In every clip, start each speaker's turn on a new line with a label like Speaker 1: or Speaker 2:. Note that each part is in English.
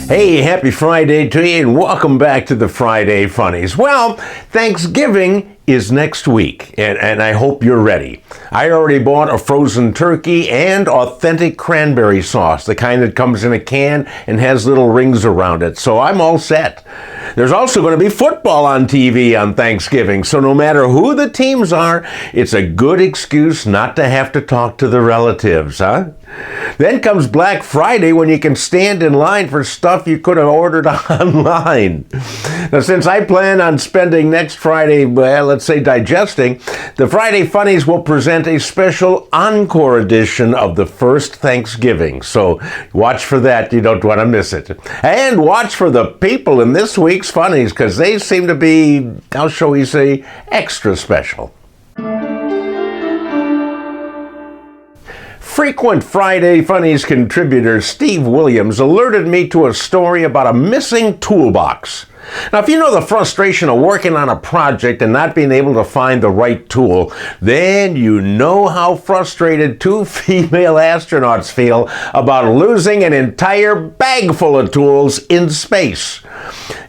Speaker 1: Hey, happy Friday to you and welcome back to the Friday Funnies. Well, Thanksgiving is next week and I hope you're ready. I already bought a frozen turkey and authentic cranberry sauce, the kind that comes in a can and has little rings around it, so I'm all set. There's also going to be football on TV on Thanksgiving, so no matter who the teams are, it's a good excuse not to have to talk to the relatives, huh? Then comes Black Friday when you can stand in line for stuff you could have ordered online. Now, since I plan on spending next Friday, well, let's say digesting, the Friday Funnies will present a special encore edition of the first Thanksgiving. So watch for that. You don't want to miss it. And watch for the people in this week's Funnies because they seem to be, how shall we say, extra special. Frequent Friday Funnies contributor Steve Williams alerted me to a story about a missing toolbox. Now, if you know the frustration of working on a project and not being able to find the right tool, then you know how frustrated two female astronauts feel about losing an entire bag full of tools in space.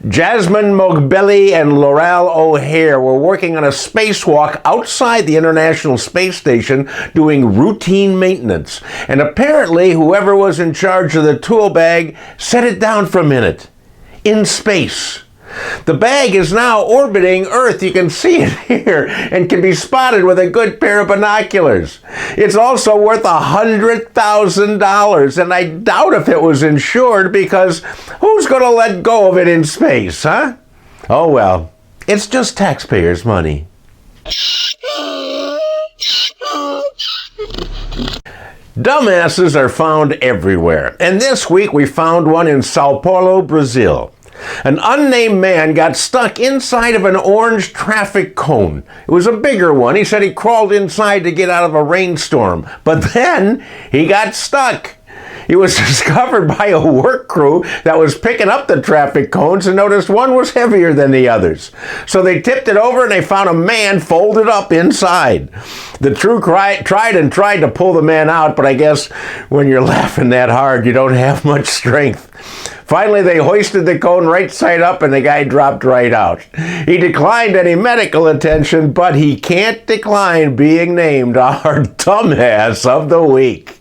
Speaker 1: Jasmine Mogbelli and Laurel O'Hare were working on a spacewalk outside the International Space Station doing routine maintenance. And apparently, whoever was in charge of the tool bag set it down for a minute. In space. The bag is now orbiting Earth. You can see it here and can be spotted with a good pair of binoculars. It's also worth $100,000, and I doubt if it was insured because who's going to let go of it in space, huh? Oh well, it's just taxpayers' money. Dumbasses are found everywhere, and this week we found one in Sao Paulo, Brazil. An unnamed man got stuck inside of an orange traffic cone. It was a bigger one. He said he crawled inside to get out of a rainstorm, but then he got stuck. He was discovered by a work crew that was picking up the traffic cones and noticed one was heavier than the others. So they tipped it over and they found a man folded up inside. The crew tried to pull the man out, but I guess when you're laughing that hard, you don't have much strength. Finally, they hoisted the cone right side up and the guy dropped right out. He declined any medical attention, but he can't decline being named our dumbass of the week.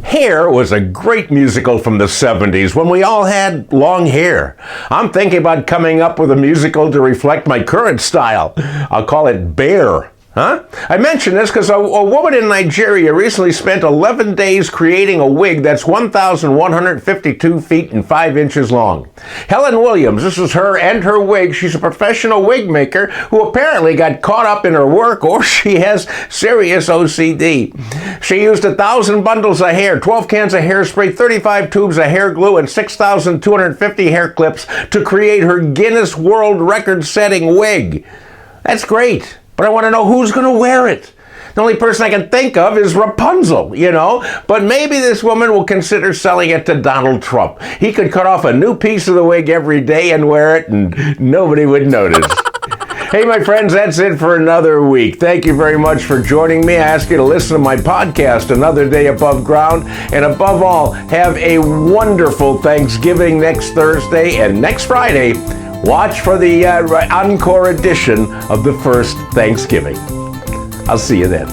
Speaker 1: Hair was a great musical from the 70s when we all had long hair. I'm thinking about coming up with a musical to reflect my current style. I'll call it Bear. Huh? I mention this because a woman in Nigeria recently spent 11 days creating a wig that's 1,152 feet and 5 inches long. Helen Williams, this is her and her wig. She's a professional wig maker who apparently got caught up in her work or she has serious OCD. She used 1,000 bundles of hair, 12 cans of hairspray, 35 tubes of hair glue, and 6,250 hair clips to create her Guinness World Record-setting wig. That's great. But I want to know who's going to wear it. The only person I can think of is Rapunzel, you know. But maybe this woman will consider selling it to Donald Trump. He could cut off a new piece of the wig every day and wear it, and nobody would notice. Hey, my friends, that's it for another week. Thank you very much for joining me. I ask you to listen to my podcast, Another Day Above Ground. And above all, have a wonderful Thanksgiving next Thursday and next Friday. Watch for the encore edition of the first Thanksgiving. I'll see you then.